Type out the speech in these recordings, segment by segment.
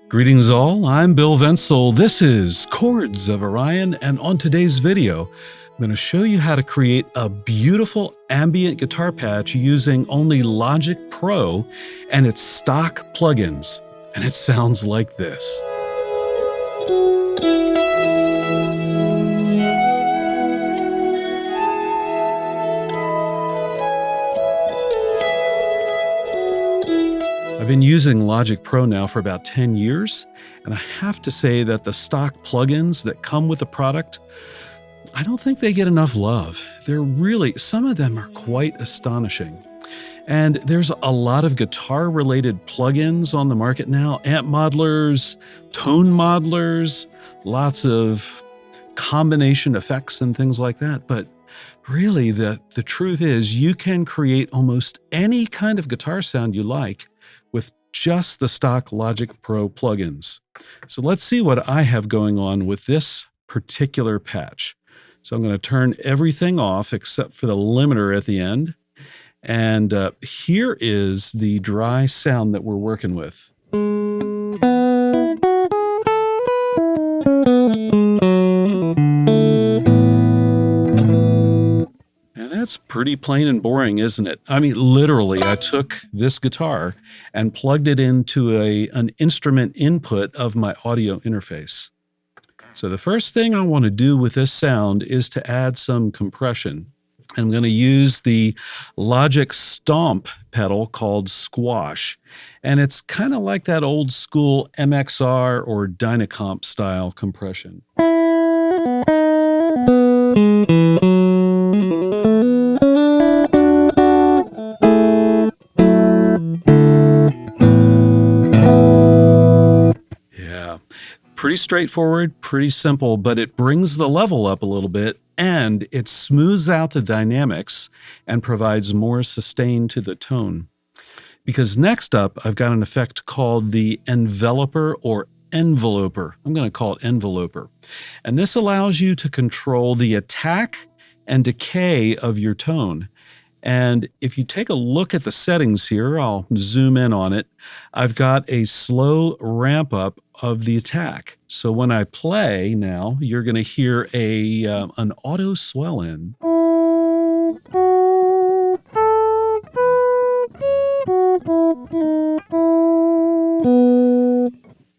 Greetings all, I'm Bill Vencil. This is Chords of Orion, and on today's video, I'm going to show you how to create a beautiful ambient guitar patch using only Logic Pro and its stock plugins. And it sounds like this. I've been using Logic Pro now for about 10 years, and I have to say that the stock plugins that come with the product, I don't think they get enough love. Some of them are quite astonishing. And there's a lot of guitar-related plugins on the market now, amp modelers, tone modelers, lots of combination effects and things like that. But really, the truth is you can create almost any kind of guitar sound you like with just the stock Logic Pro plugins. So let's see what I have going on with this particular patch. So I'm going to turn everything off except for the limiter at the end. And here is the dry sound that we're working with. That's pretty plain and boring, isn't it? I mean, literally, I took this guitar and plugged it into an instrument input of my audio interface. So the first thing I want to do with this sound is to add some compression. I'm going to use the Logic Stomp pedal called Squash. And it's kind of like that old school MXR or Dynacomp style compression. Pretty straightforward, pretty simple, but it brings the level up a little bit and it smooths out the dynamics and provides more sustain to the tone. Because next up, I've got an effect called the enveloper or enveloper. I'm going to call it enveloper. And this allows you to control the attack and decay of your tone. And if you take a look at the settings here, I'll zoom in on it. I've got a slow ramp up of the attack. So when I play now, you're going to hear an auto swell in.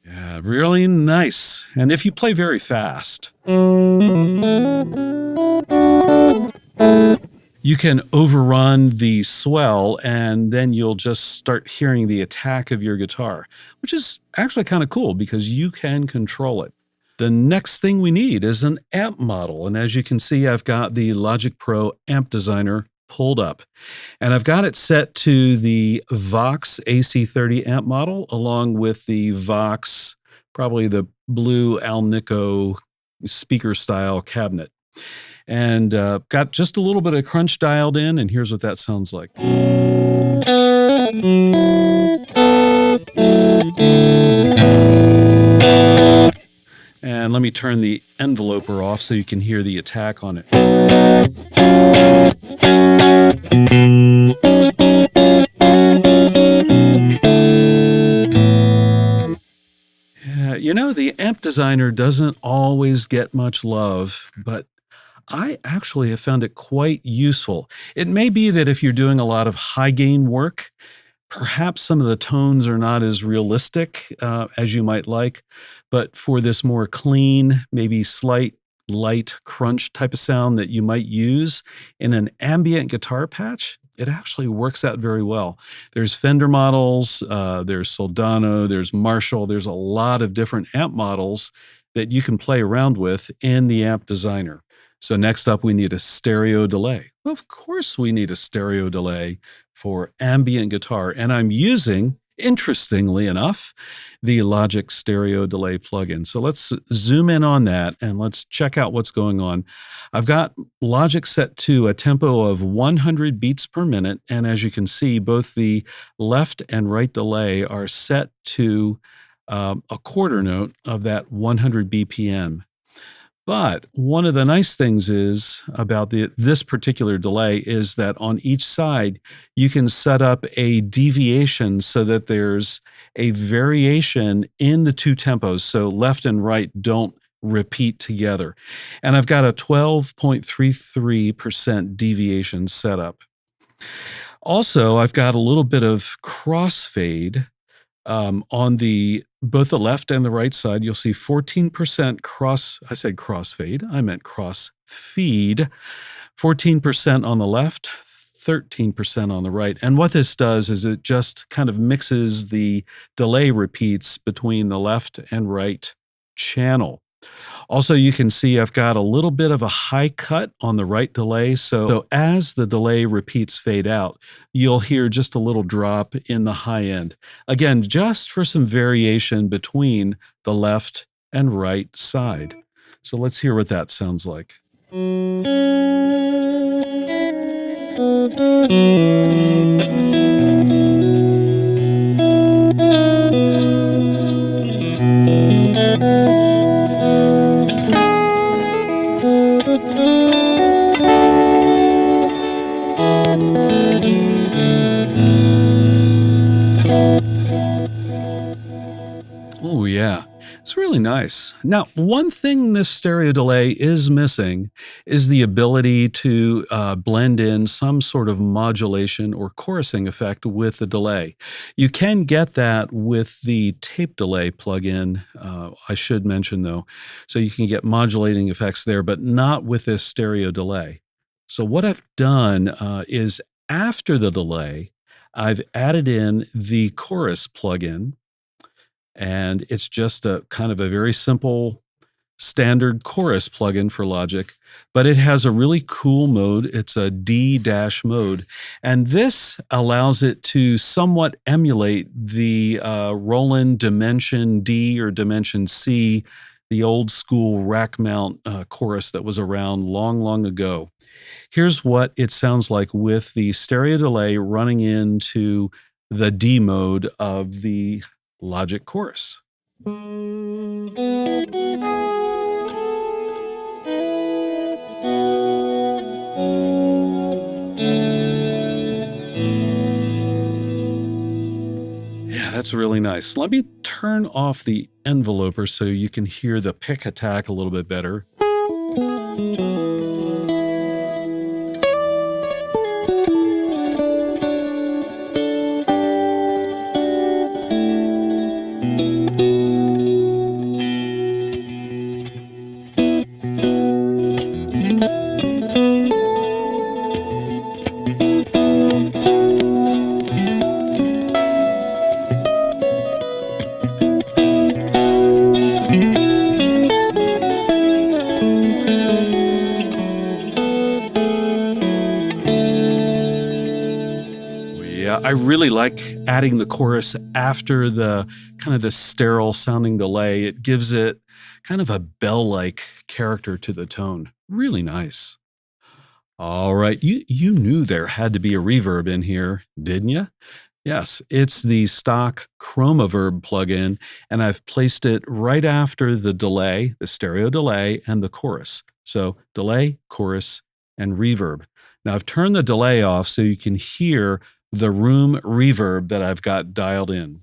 Yeah, really nice. And if you play very fast, you can overrun the swell and then you'll just start hearing the attack of your guitar, which is actually kind of cool because you can control it. The next thing we need is an amp model. And as you can see, I've got the Logic Pro Amp Designer pulled up. And I've got it set to the Vox AC30 amp model along with the Vox, probably the blue Alnico speaker style cabinet. And got just a little bit of crunch dialed in, and here's what that sounds like. And let me turn the enveloper off so you can hear the attack on it. Yeah, you know, the Amp Designer doesn't always get much love, but I actually have found it quite useful. It may be that if you're doing a lot of high gain work, perhaps some of the tones are not as realistic as you might like, but for this more clean, maybe slight light crunch type of sound that you might use in an ambient guitar patch, it actually works out very well. There's Fender models, there's Soldano, there's Marshall, there's a lot of different amp models that you can play around with in the Amp Designer. So next up, we need a stereo delay. Well, of course we need a stereo delay for ambient guitar. And I'm using, interestingly enough, the Logic Stereo Delay plugin. So let's zoom in on that and let's check out what's going on. I've got Logic set to a tempo of 100 beats per minute. And as you can see, both the left and right delay are set to a quarter note of that 100 BPM. But one of the nice things is about this particular delay is that on each side, you can set up a deviation so that there's a variation in the two tempos. So left and right don't repeat together. And I've got a 12.33% deviation set up. Also, I've got a little bit of crossfade on both the left and the right side. You'll see 14% I said crossfade, I meant crossfeed. 14% on the left, 13% on the right. And what this does is it just kind of mixes the delay repeats between the left and right channel. Also, you can see I've got a little bit of a high cut on the right delay. So as the delay repeats fade out, you'll hear just a little drop in the high end. Again, just for some variation between the left and right side. So let's hear what that sounds like. Oh, yeah. It's really nice. Now, one thing this stereo delay is missing is the ability to blend in some sort of modulation or chorusing effect with the delay. You can get that with the tape delay plugin, I should mention, though. So you can get modulating effects there, but not with this stereo delay. So what I've done is after the delay, I've added in the chorus plugin. And it's just a kind of a very simple standard chorus plugin for Logic, but it has a really cool mode. It's a D- mode. And this allows it to somewhat emulate the Roland Dimension D or Dimension C, the old school rack mount chorus that was around long, long ago. Here's what it sounds like with the stereo delay running into the D mode of the Logic chorus. Yeah, that's really nice. Let me turn off the enveloper so you can hear the pick attack a little bit better. I really like adding the chorus after the kind of the sterile sounding delay. It gives it kind of a bell-like character to the tone. Really nice. All right, you knew there had to be a reverb in here, didn't you? Yes, it's the stock Chromaverb plugin, and I've placed it right after the delay, the stereo delay, and the chorus. So delay, chorus, and reverb. Now I've turned the delay off so you can hear the room reverb that I've got dialed in.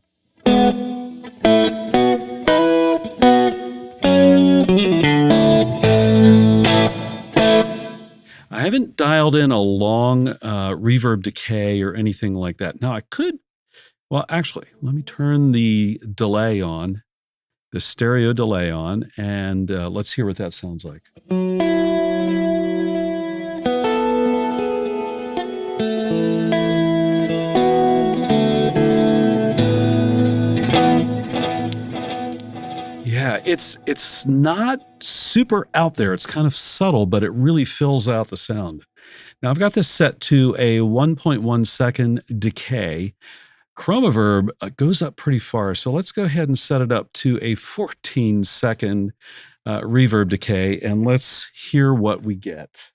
I haven't dialed in a long reverb decay or anything like that. Now I could, well, actually, let me turn the delay on, the stereo delay on, and let's hear what that sounds like. Yeah, it's not super out there. It's kind of subtle, but it really fills out the sound. Now I've got this set to a 1.1 second decay. Chromaverb goes up pretty far, so let's go ahead and set it up to a 14 second reverb decay, and let's hear what we get.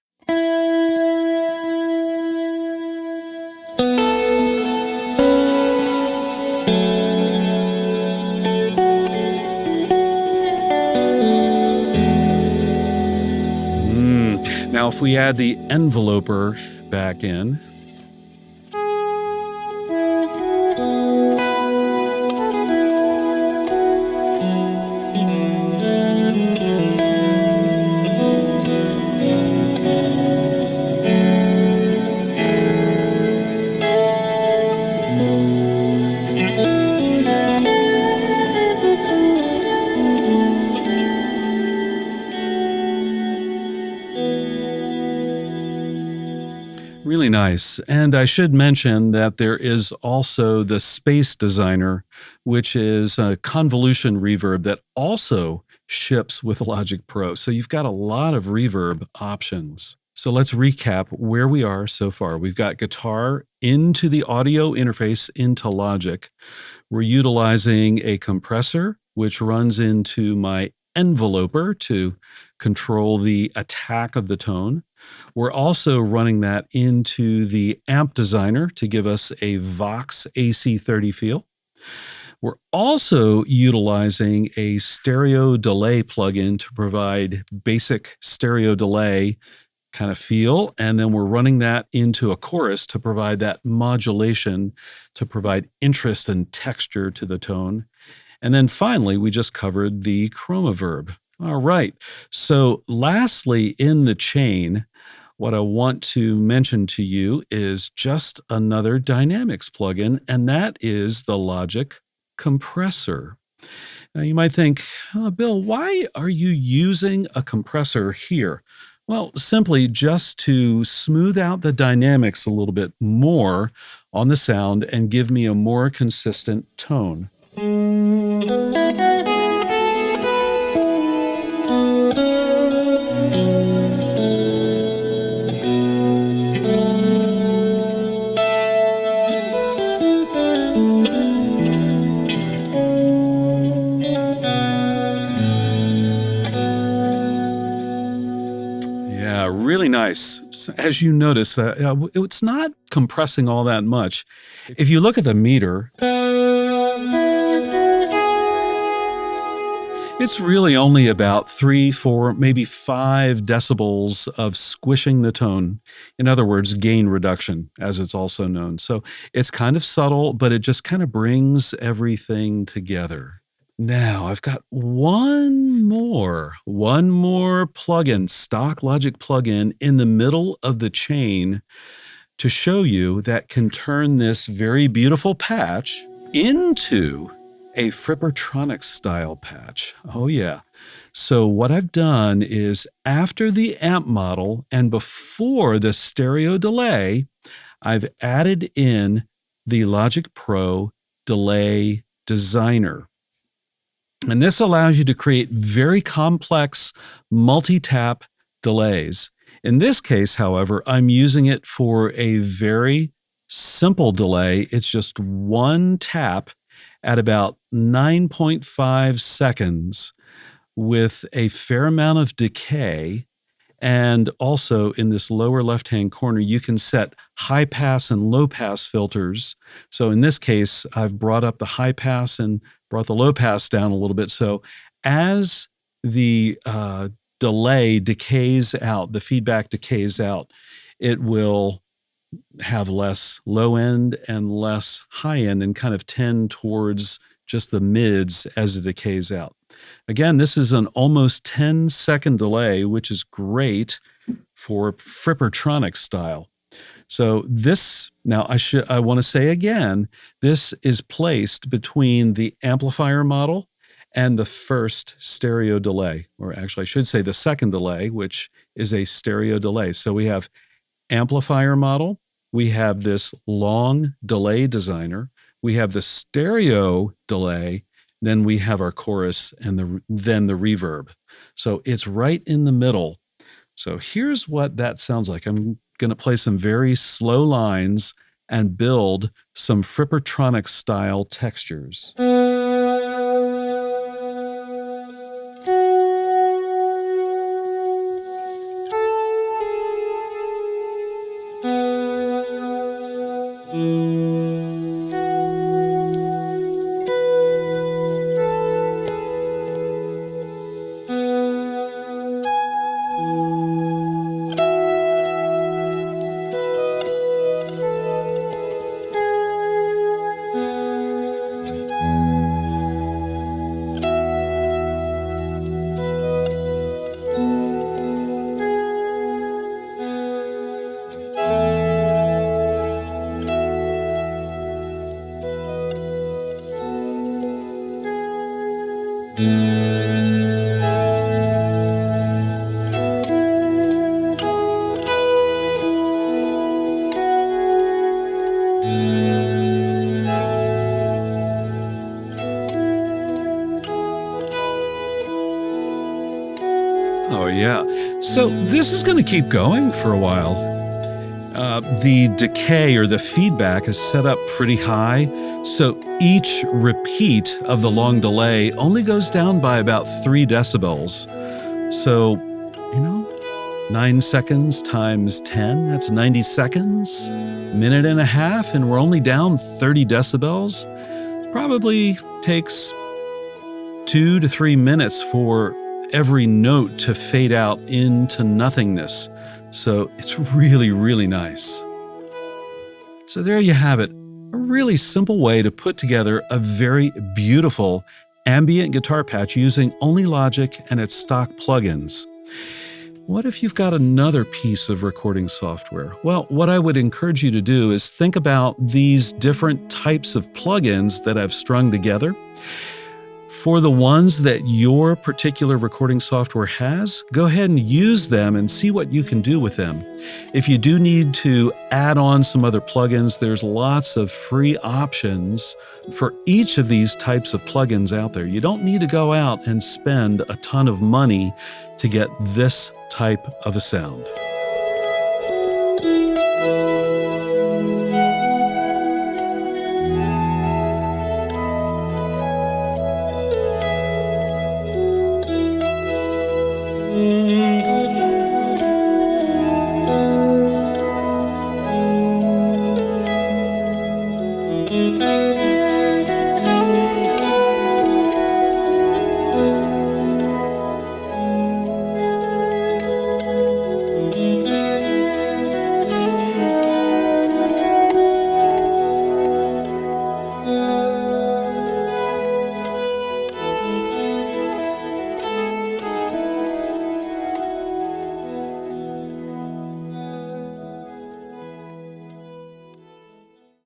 Now, if we add the enveloper back in, really nice. And I should mention that there is also the Space Designer, which is a convolution reverb that also ships with Logic Pro. So you've got a lot of reverb options. So let's recap where we are so far. We've got guitar into the audio interface into Logic. We're utilizing a compressor, which runs into my enveloper to control the attack of the tone. We're also running that into the amp designer to give us a Vox AC30 feel. We're also utilizing a stereo delay plugin to provide basic stereo delay kind of feel. And then we're running that into a chorus to provide that modulation, to provide interest and texture to the tone. And then finally, we just covered the Chromaverb. All right. So lastly, in the chain, what I want to mention to you is just another Dynamics plugin, and that is the Logic Compressor. Now you might think, oh, Bill, why are you using a compressor here? Well, simply just to smooth out the dynamics a little bit more on the sound and give me a more consistent tone. Yeah, really nice. As you notice, it's not compressing all that much. If you look at the meter, it's really only about 3, 4, maybe 5 decibels of squishing the tone. In other words, gain reduction, as it's also known. So it's kind of subtle, but it just kind of brings everything together. Now I've got one more plugin, stock Logic plugin in the middle of the chain to show you that can turn this very beautiful patch into a Frippertronics style patch. Oh yeah. So what I've done is after the amp model and before the stereo delay, I've added in the Logic Pro Delay Designer. And this allows you to create very complex multi-tap delays. In this case, however, I'm using it for a very simple delay. It's just one tap at about 9.5 seconds with a fair amount of decay. And also in this lower left-hand corner, you can set high pass and low pass filters. So in this case, I've brought up the high pass and brought the low pass down a little bit. So as the delay decays out, the feedback decays out, it will have less low end and less high end and kind of tend towards just the mids as it decays out. Again, this is an almost 10-second delay, which is great for Frippertronics style. So this, now I want to say again, this is placed between the amplifier model and the first stereo delay, or actually I should say the second delay, which is a stereo delay. So we have amplifier model, we have this long delay designer, we have the stereo delay, then we have our chorus and then the reverb. So it's right in the middle. So here's what that sounds like. I'm going to play some very slow lines and build some Frippertronics style textures. Oh, yeah. So this is going to keep going for a while. The decay or the feedback is set up pretty high, so each repeat of the long delay only goes down by about 3 decibels. So, 9 seconds times 10, that's 90 seconds, minute and a half, and we're only down 30 decibels. It probably takes 2 to 3 minutes for every note to fade out into nothingness. So it's really, really nice. So there you have it. A really simple way to put together a very beautiful ambient guitar patch using only Logic and its stock plugins. What if you've got another piece of recording software? Well, what I would encourage you to do is think about these different types of plugins that I've strung together. For the ones that your particular recording software has, go ahead and use them and see what you can do with them. If you do need to add on some other plugins, there's lots of free options for each of these types of plugins out there. You don't need to go out and spend a ton of money to get this type of a sound.